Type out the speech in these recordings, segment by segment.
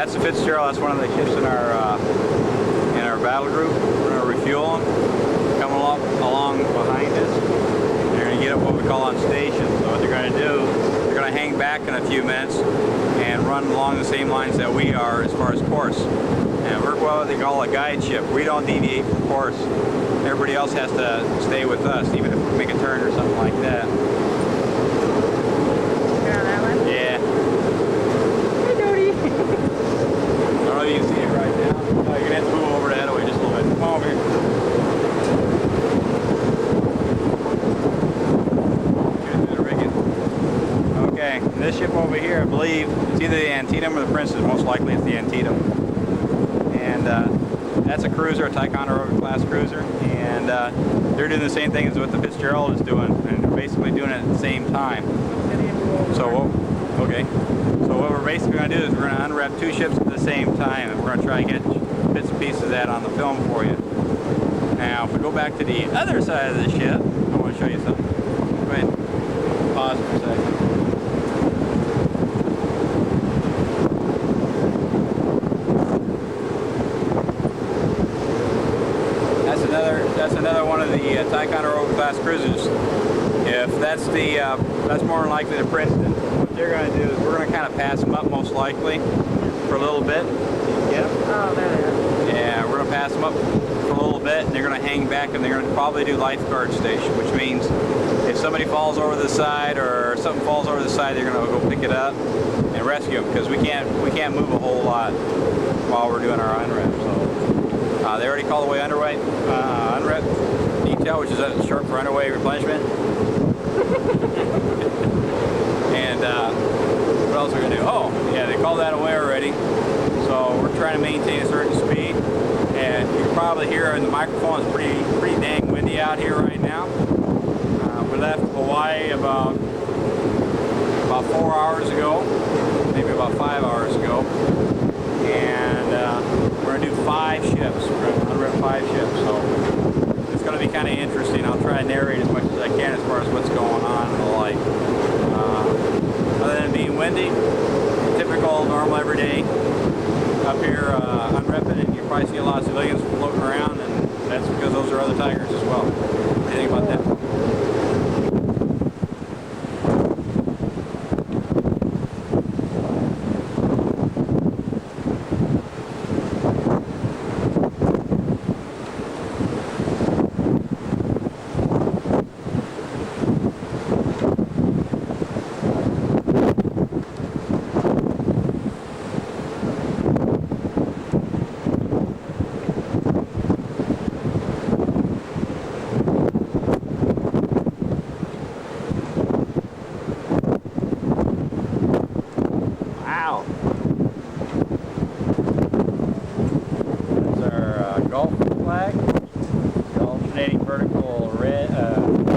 that's the Fitzgerald. That's one of the ships in our battle group. We're going to refuel them. Coming along behind us. They're going to get up what we call on station. So what they're going to do, they're going to hang back in a few minutes and run along the same lines that we are as far as course. And we're what they call a guide ship. We don't deviate from course. Everybody else has to stay with us, even if we make a turn or something like that. You're on that one? Yeah. Hey, Dodie. I don't know if you can see it right now. Oh, you're going to have to move over to Headaway just a little bit. Come on over here. Okay, this ship over here, I believe, it's either the Antietam or the Princeton. Most likely it's the Antietam. And that's a cruiser, a Ticonderoga class cruiser. And they're doing the same thing as what the Fitzgerald is doing. And they're basically doing it at the same time. So what we're basically going to do is we're going to unwrap two ships at the same time. And we're going to try and get bits and pieces of that on the film for you. Now, if we go back to the other side of the ship, I want to show you something. Go ahead. Pause for a second. That's another one of the Ticonderoga class cruisers. If that's that's more than likely the Princeton. What they're going to do is we're going to kind of pass them up most likely for a little bit. Get them? Oh, there they are. Yeah, we're going to pass them up for a little bit, and they're going to hang back, and they're going to probably do lifeguard station, which means if somebody falls over the side or something falls over the side, they're going to go pick it up and rescue them, because we can't move a whole lot while we're doing our unwrap. So they already called away unwrap detail, which is short for underway replenishment. And what else are we going to do? Oh, yeah, they called that away already. So we're trying to maintain a certain speed. And you can probably hear in the microphone it's pretty dang windy out here right now. We left Hawaii about 4 hours ago, maybe about 5 hours ago. And we're going to do 5 ships. We're going to unwrap 5 ships. So it's going to be kind of interesting. I'll try to narrate as much as I can as far as what's going on and the like. Other than being windy, typical, normal, everyday. Up here unwrapping, and you probably see a lot of civilians floating around, and that's because those are other Tigers as well. What do you think about that? Gulf flag, the alternating vertical red,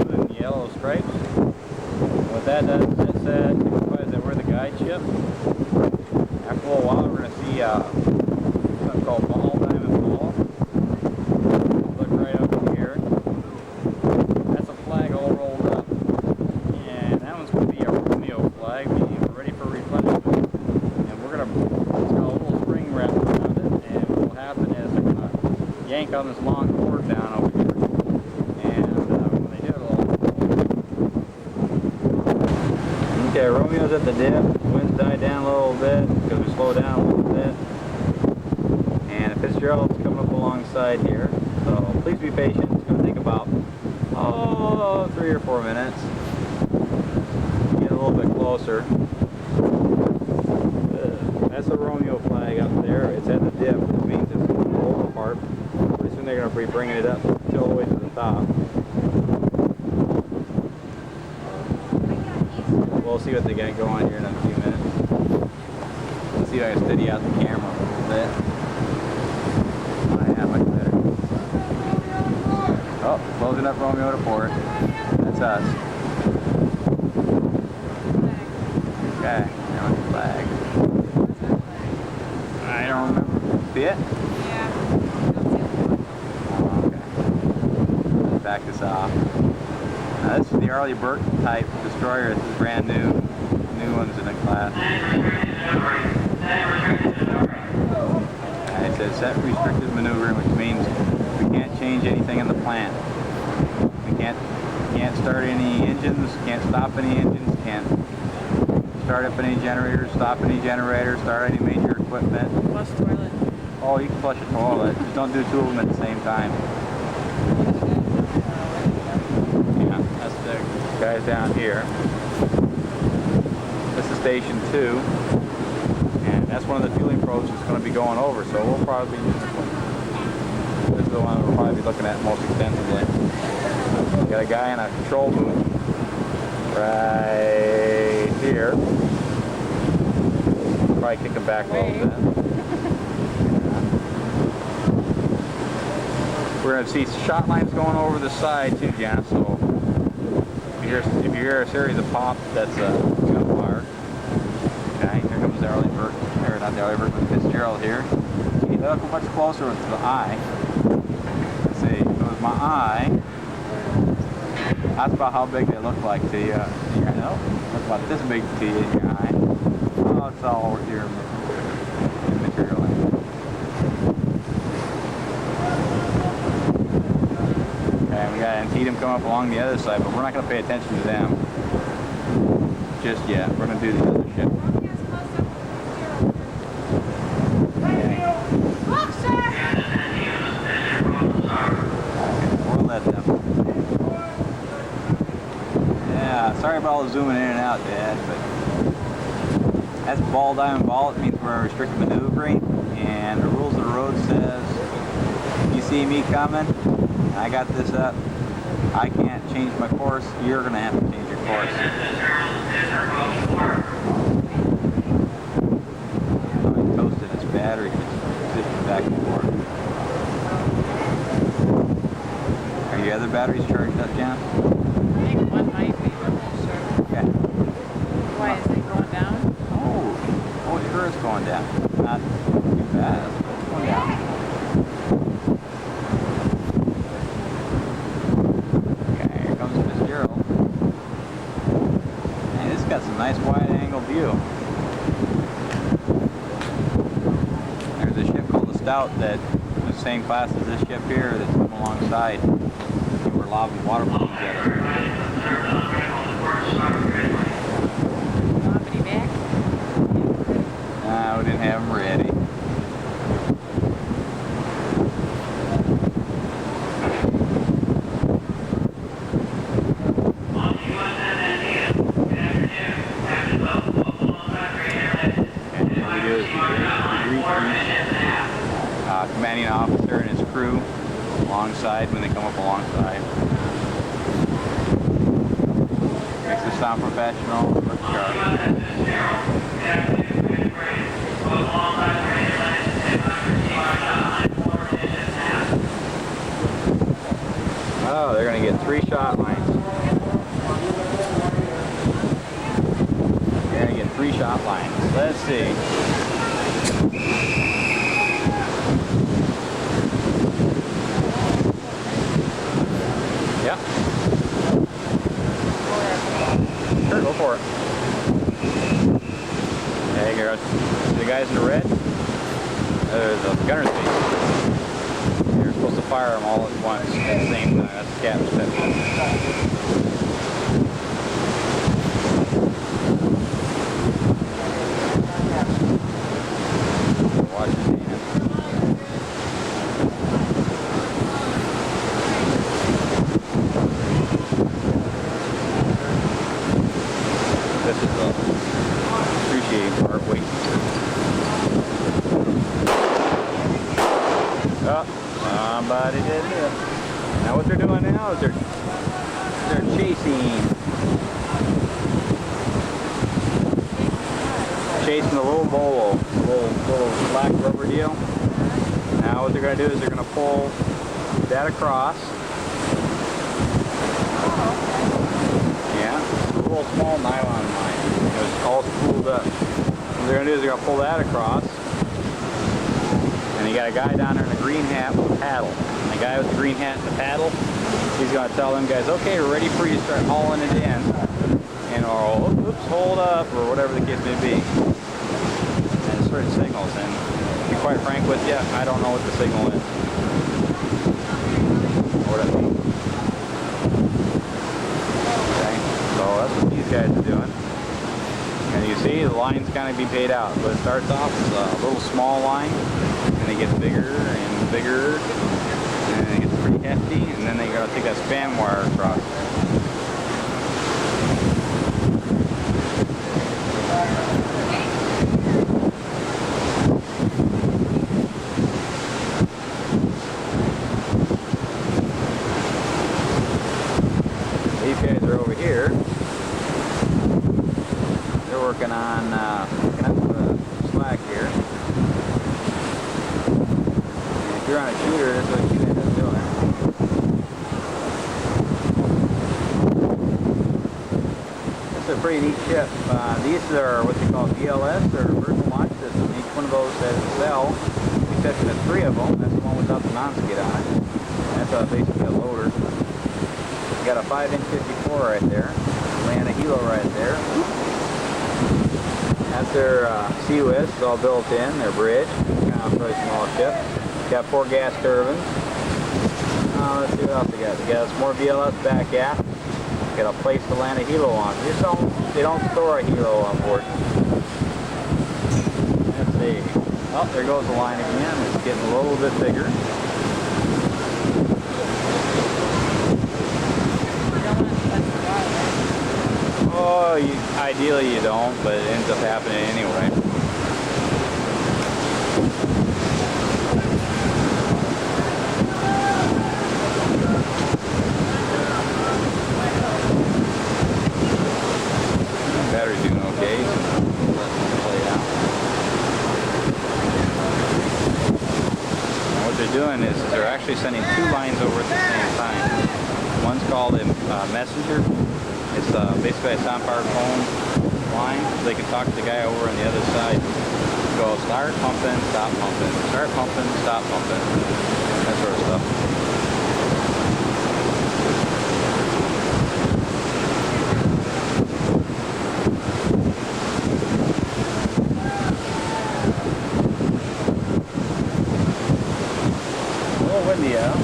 blue and yellow stripes. What that does is it signifies that we're the guide ship. After a little while, we're going to see something called ball, diamond ball. Look right up here. That's a flag all rolled up, and that one's going to be a Romeo flag, meaning we're ready for replenishment. And we're going to, it's got a little spring wrapped around it, and what will happen is they're going to yank on this long cord down over here, and when they do it'll... Okay, Romeo's at the dip. Wind's died down a little bit because we slowed down a little bit, and the Fitzgerald's coming up alongside here. So please be patient. It's going to take about 3 or 4 minutes. Get a little bit closer. That's the Romeo flag up there. It's at the dip, which means it's going to roll apart. Pretty soon they're going to be bringing it up all the way to the top. We'll see what they got going here in a few minutes. Let's see if I can steady out the camera a little bit. Yeah, much better. Oh, closing up Romeo to port. That's us. Okay, now the flag. I don't remember. See it? Yeah. Oh, okay. Let's back this off. This is the Arleigh Burke type destroyer. This is brand new ones in the class. set restricted maneuvering, which means we can't change anything in the plant. We can't start any engines, can't stop any engines, can't start up any generators, stop any generators, start any major equipment. Flush toilet. Oh, you can flush a toilet. Just don't do two of them at the same time. Yeah, that's the guys down here. This is station 2. And that's one of the fueling probes that's going to be going over. So we'll probably use this one. This is the one we'll probably be looking at most extensively. Got a guy in a control booth right here. Probably kick him back a little bit. We're going to see shot lines going over the side too, Jan. So if you hear a series of pops, that's gunfire. Okay, here comes the Arleigh-Burke, or not the Arleigh-Burke, but Fitzgerald here. See, look much closer with the eye. Let's see, if it was my eye, that's about how big they look like to you. No, look about this big to you in your eye. Oh, it's all over here material. Okay, we got Antietam coming up along the other side, but we're not going to pay attention to them just yet. We're going to do the other ship. We'll let them. Yeah, sorry about all the zooming in and out, Dad, but that's ball diamond ball. It means we're restricted maneuvering, and the rules of the road says if you see me coming, I got this up, I can't change my course, you're going to have to change your course. Oh, he toasted his battery, just back and forth. Are your other batteries charged up, Jan? I think one might be, but I'm not sure. Okay. Why is it going down? Oh, sure it's going down. Not too fast, but it's going down. Got some nice wide-angle view. There's a ship called the Stout that is the same class as this ship here that's come alongside. We're lobbing water balloons at it. Company back? Nah, we didn't have them ready. Commanding officer and his crew alongside when they come up alongside. Makes us sound professional, look sharp. Oh, they're going to get 3 shot lines. They're going to get 3 shot lines. Let's see. Yeah. Sure, go for it. There you go. See the guys in the red? There's the gunner's base. You're supposed to fire them all at once at the same time. That's the captain's pet. Watch it, Dana. This is the appreciating part. Wait. Oh, somebody did this. Now what they're doing now is they're chasing the little bolo, little black rubber deal. Now what they're going to do is they're going to pull that across. Yeah, it's a little small nylon line. It's all spooled up. What they're going to do is they're going to pull that across. And you got a guy down there in a green hat with a paddle. And the guy with the green hat and the paddle, he's going to tell them guys, okay, we're ready for you to start hauling it in. And or, oops, hold up, or whatever the case may be. And certain signals. And To be quite frank with you, I don't know what the signal is. Or what it means. Okay, so that's what these guys are doing. And you see the line's kind of be paid out. But it starts off as a little small line, and it gets bigger and bigger, and it gets pretty hefty, and then they gotta take that span wire across. These guys are over here. They're working on picking up the slack here. And if you're on a shooter, that's what you end up doing. It's a pretty neat ship. These are what they call VLS, or vertical launch system. Each one of those has a cell. The exception of 3 of them. That's the one without the non-skid on it. That's basically a loader. You got a 5-inch 54 right there. Land a helo right there. That's their CUS. It's all built in. Their bridge. Kind of a pretty small ship. Got 4 gas turbines. Let's see what else they got. They got some more VLS back aft. Got a place to land a helo on. They don't store a helo on board. Let's see. Oh, there goes the line again. It's getting a little bit bigger. Oh, ideally you don't, but it ends up happening anyway. Battery's doing okay, so let's play it out. And what they're doing is they're actually sending 2 lines over at the same time. One's called a messenger. It's basically a sound-powered phone line, so they can talk to the guy over on the other side. Go start pumping, stop pumping, start pumping, stop pumping, that sort of stuff. A little windy out.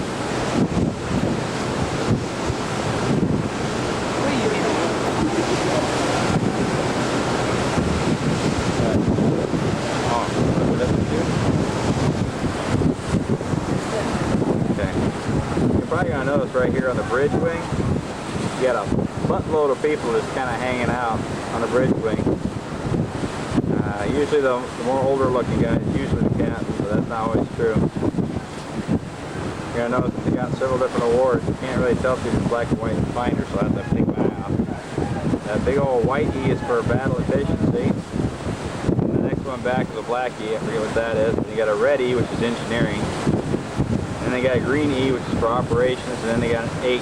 You're gonna notice right here on the bridge wing, you got a buttload of people just kind of hanging out on the bridge wing. Usually the more older looking guys, usually the captain, but that's not always true. You're gonna notice that they got several different awards. You can't really tell through the black and white finder, so I have to take mine out. That big old white E is for battle efficiency. And the next one back is a black E, I forget what that is. And you got a red E, which is engineering. And they got a green E, which is for operations, and then they got an H,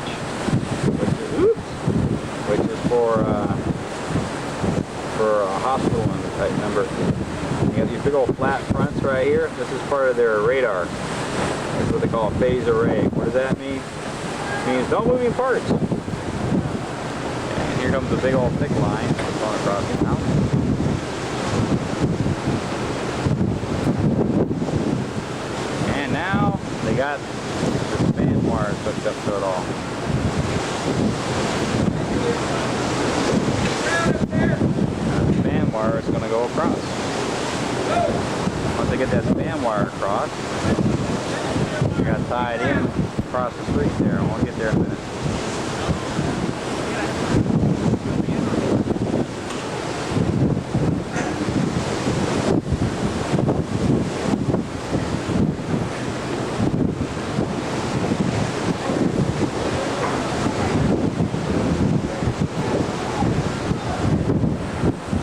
which is for a hospital type number. You got these big old flat fronts right here. This is part of their radar. That's what they call a phase array. What does that mean? It means no moving parts. And here comes the big old thick line going across it now. And now they got the span wires hooked up to it all. Now the span wire is going to go across. Once they get that span wire across, you got to tie it in across the street there, and we'll get there in a minute.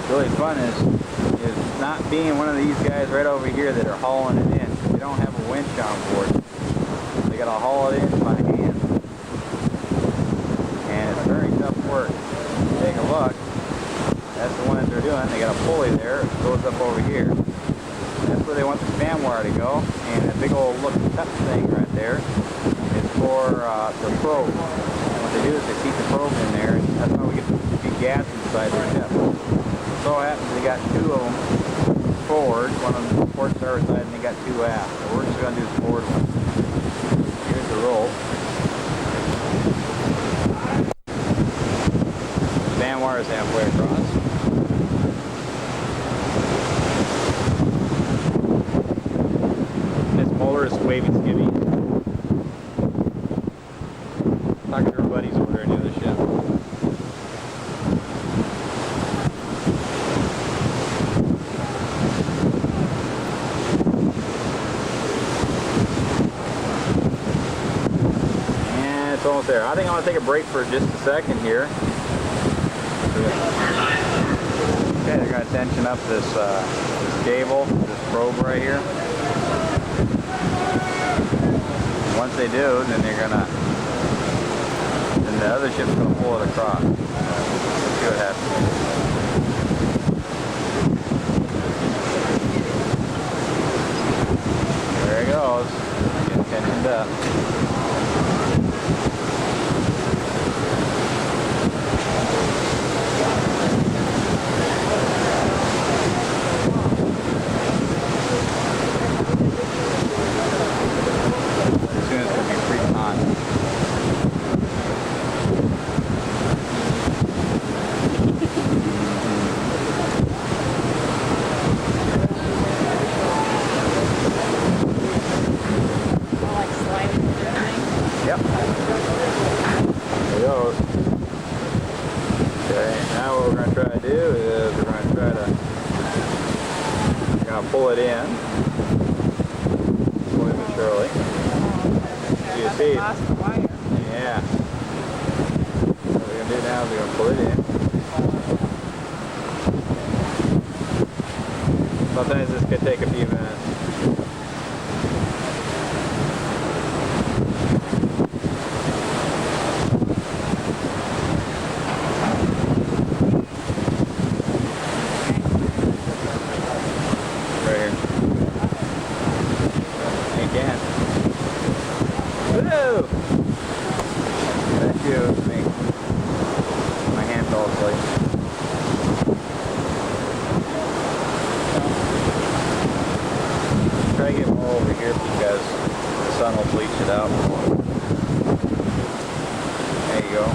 Really fun is not being one of these guys right over here that are hauling it in. They don't have a winch on board. They gotta haul it in by hand. And it's very tough work. Take a look. That's the one that they're doing. They got a pulley there. It goes up over here. That's where they want the span wire to go. And that big old looking cut thing right there is for the probe. And what they do is they feed the probe in there. And that's how we get gas inside the ship. So happens they got 2 of them forward, one on the port starboard side, and they got 2 aft. So we're just going to do the forward one. Here's the roll. Span wire is halfway across. This motor is waving skivvy. Talking to our buddies over there near the ship. And it's almost there. I think I'm going to take a break for just a second here. Okay, they're going to tension up this cable, this probe right here. Once they do, then they're going to, then the other ship's going to pull it across. Let's see what happens. There it goes. Getting tensioned up. Pull it in, slowly but surely. You see? Lost the wire. Yeah. What we're going to do now is we're going to pull it in. Sometimes this could take a few minutes. Try to get more over here because the sun will bleach it out. There you go.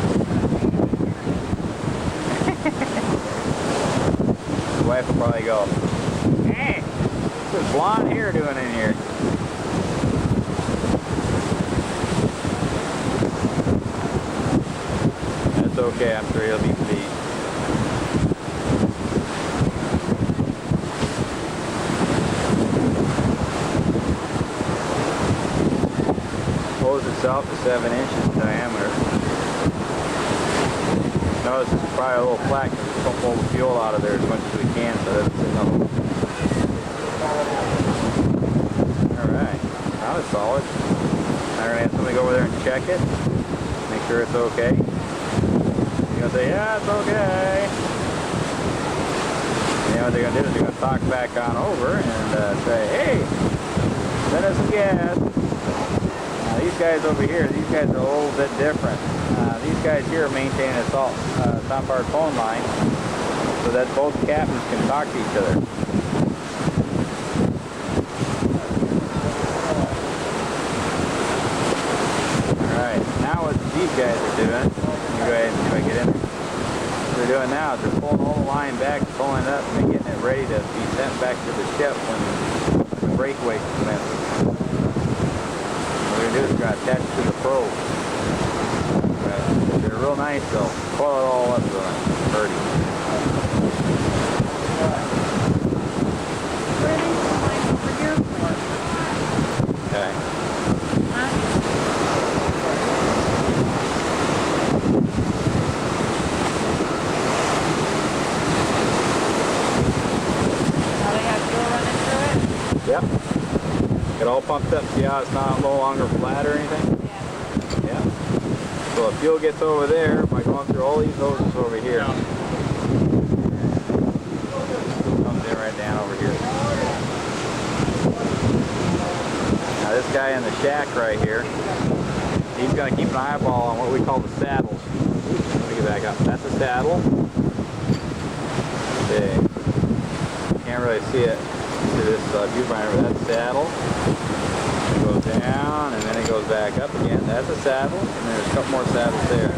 The wife will probably go, "Hey, what's this blonde hair doing in here?" That's okay, I'm sure he'll be pleased. Hose itself is 7 inches in diameter. Notice it's probably a little flat because we don't pull the fuel out of there as much as we can so that it's in the hole. Alright, now it's solid. Now we're going to have somebody go over there and check it, make sure it's okay. You're going to say, yeah, it's okay. And what they're going to do is they're going to talk back on over and say, hey, send us some gas. These guys over here, these guys are a little bit different. These guys here are maintaining a top part phone line so that both captains can talk to each other. Alright, now what these guys are doing, you go ahead and try to get in there. What they're doing now is they're pulling all the line back, pulling it up, and they're getting it ready to be sent back to the ship when the breakaway commences. What we're going to do is we're going to attach it to the probe. They're real nice though. Coil it all up so it's pretty. Where are these lines over here for? Okay. Huh? Now they have fuel running through it? Yep. It all pumped up. See how it's not no longer flat or anything? Yeah. Yeah. So the fuel gets over there by going through all these hoses over here. Yeah. Comes in right down over here. Now this guy in the shack right here, he's going to keep an eyeball on what we call the saddles. Let me get back up. That's a saddle. See. Can't really see it. into this viewfinder. That's saddle. It goes down and then it goes back up again. That's a saddle, and then there's a couple more saddles there.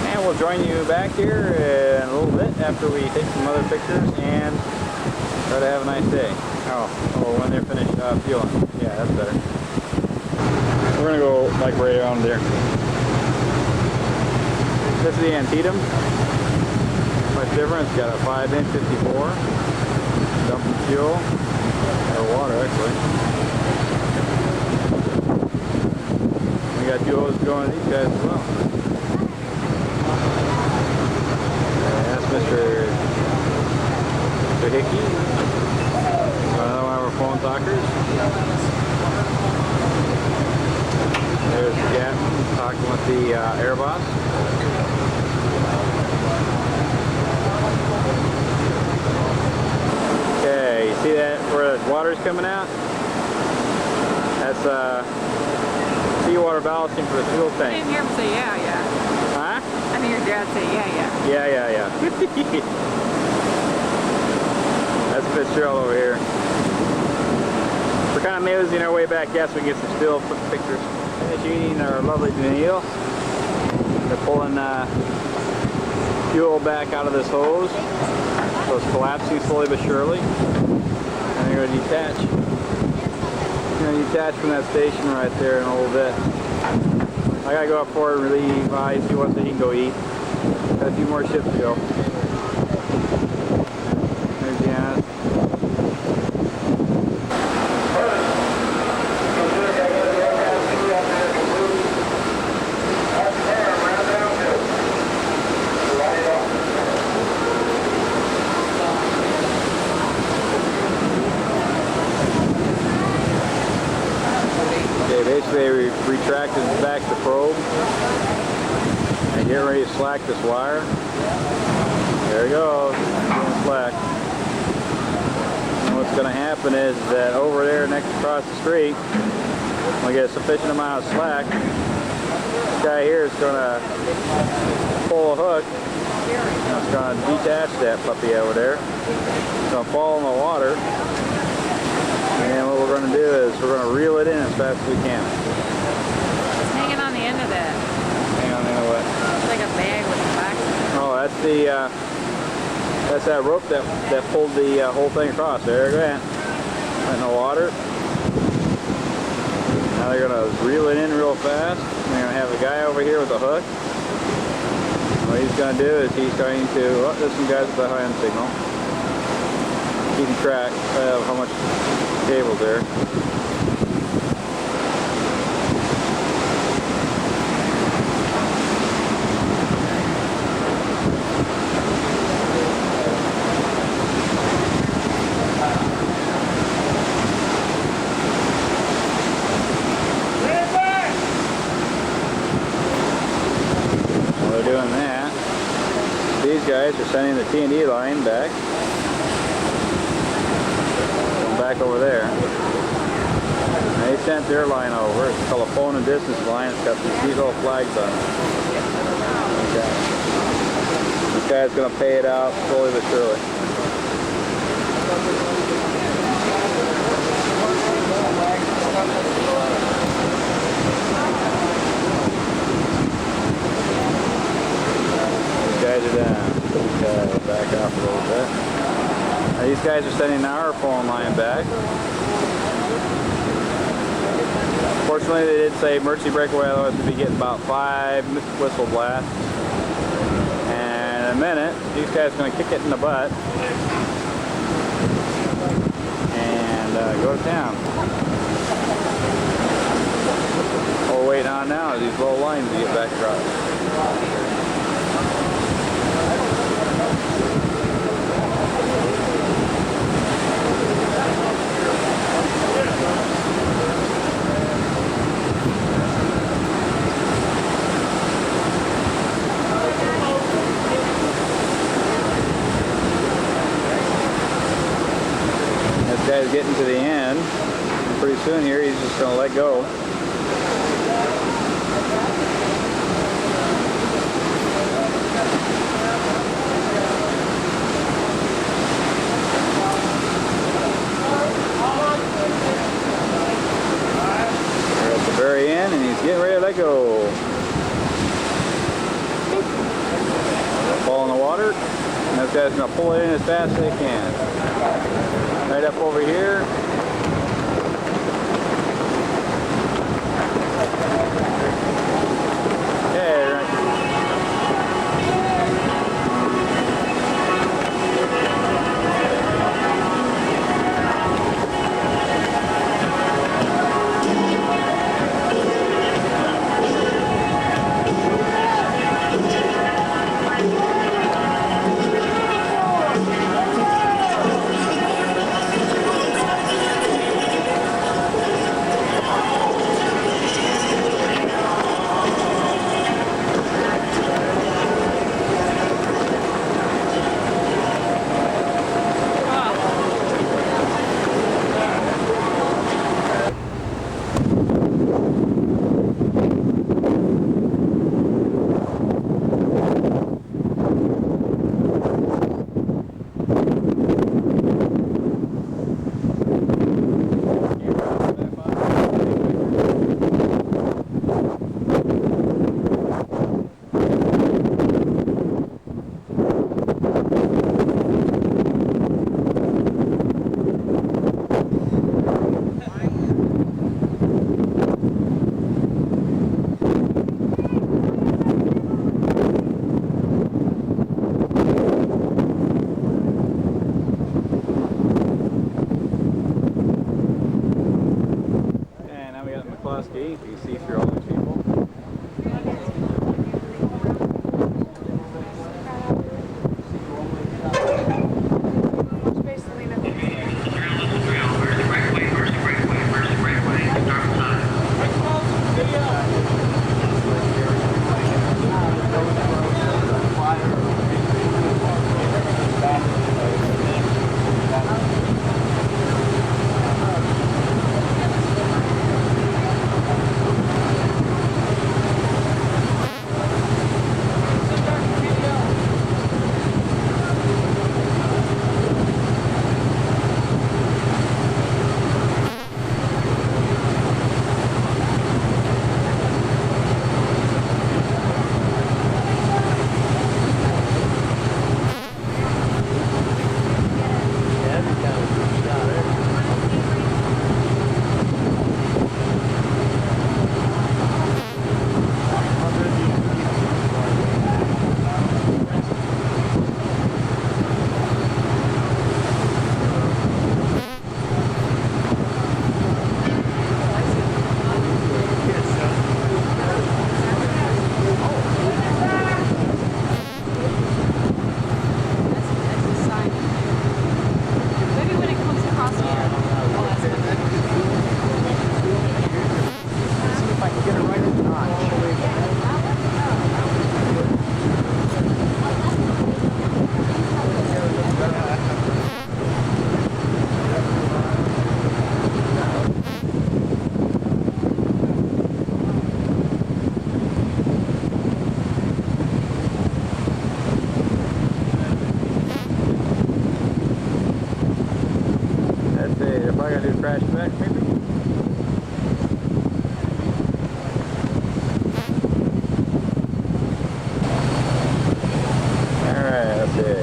And we'll join you back here in a little bit after we take some other pictures and try to have a nice day. Oh, when they're finished fueling. Yeah, that's better. We're gonna go like right around there. This is the Antietam. Much different. It's got a 5-inch 54. Dumping fuel. Or water, actually. We got two hoses going to these guys as well. And that's Mr. Hickey. Another one of our phone talkers. There's the captain talking with the air boss. Okay, you see that where the water's coming out? That's seawater ballasting for the fuel I tank. didn't hear him say yeah, yeah. Huh? I didn't hear Dad say yeah, yeah. Yeah, yeah, yeah. That's Fitzgerald over here. We're kind of nosing our way back. Yes, we can get some still pictures. As Jeannie and our lovely Danielle, they're pulling fuel back out of this hose. So it's collapsing slowly but surely. And they're going to detach. They're going to detach from that station right there in a little bit. I got to go up forward and relieve ice. He wants so he can go eat. Got a few more ships to go. There's Janice. Basically, they retracted back the probe and get ready to slack this wire. There it goes, slack. And what's going to happen is that over there next across the street, we get a sufficient amount of slack. This guy here is going to pull a hook and it's going to detach that puppy over there. It's going to fall in the water. And what we're going to do is we're going to reel it in as fast as we can. It's hanging on the end of that. Hang on, hang on, what? It's like a bag with wax in it. Oh, that's that rope that pulled the whole thing across. There it went. In the water. Now they're going to reel it in real fast. They're going to have a guy over here with a hook. What he's going to do is he's going to, oh, there's some guys with the high-end signal. Keeping track of how much cable there. While they're doing that, these guys are sending the T&D line back. Back over there. And they sent their line over. It's called a phone and distance line. It's got these little flags on it. Okay. This guy's going to pay it out slowly but surely. These guys are down. Okay, back off a little bit. Now these guys are sending our phone line back. Fortunately, they did say emergency breakaway, otherwise we'd be getting about 5 whistle blasts. And in a minute, these guys are going to kick it in the butt and go to town. All we're waiting on now is these low lines to get back across. This guy's getting to the end. Pretty soon here, he's just going to let go. in the water. And those guys are going to pull it in as fast as they can. Right up over here. Okay, right. McClusky, you can see through all these people. Crash back maybe? Alright, let's see.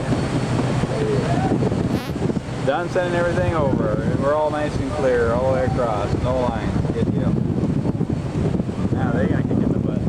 Done sending everything over. We're all nice and clear all the way across. No lines. Good deal. Now they're going to kick in the butt.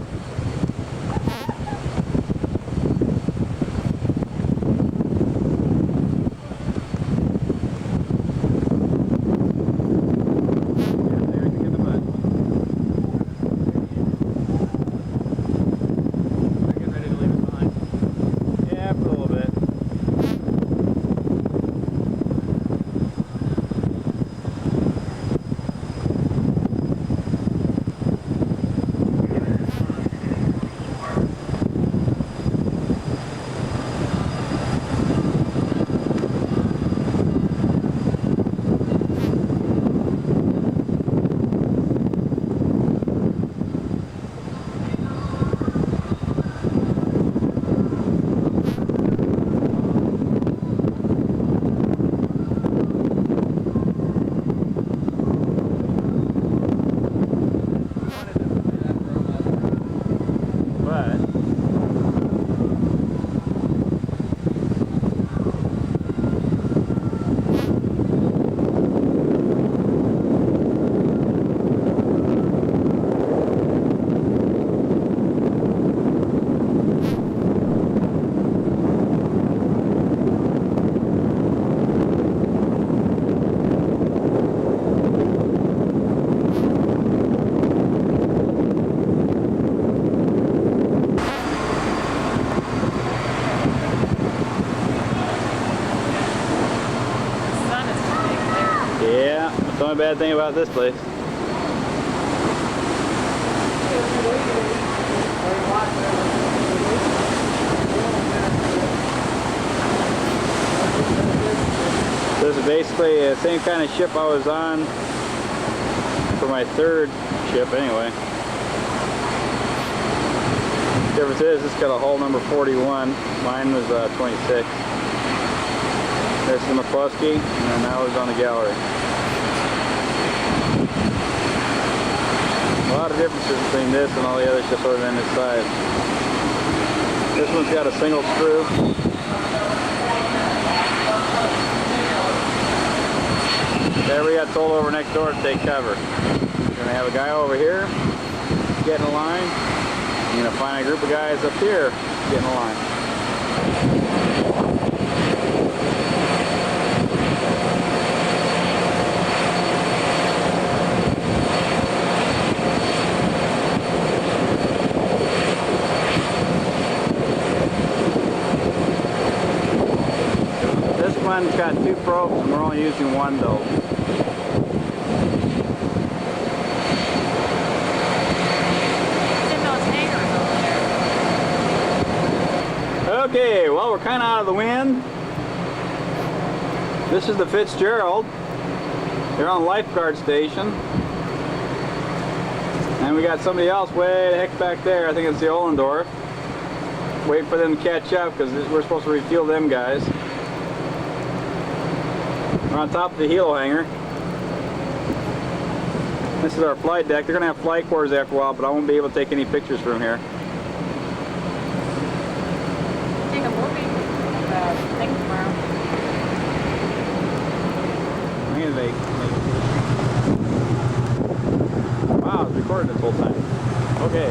bad thing about this place. This is basically the same kind of ship I was on for my third ship anyway. The difference is this got a hull number 41. Mine was 26. There's the McClusky, and then that was on the gallery. A lot of differences between this and all the other ships other than this size. This one's got a single screw. There we got told over next door to take cover. We're going to have a guy over here getting a line. You're going to find a group of guys up here getting a line. This one's got 2 probes and we're only using 1 though. Okay, well, we're kind of out of the wind. This is the Fitzgerald. They're on lifeguard station. And we got somebody else way the heck back there. I think it's the Oldendorf. Wait for them to catch up because we're supposed to refuel them guys. We're on top of the helo hangar. This is our flight deck. They're going to have flight quarters after a while, but I won't be able to take any pictures from here. Take a movie thing tomorrow. I'm going to make wow, it's recording this whole time. Okay.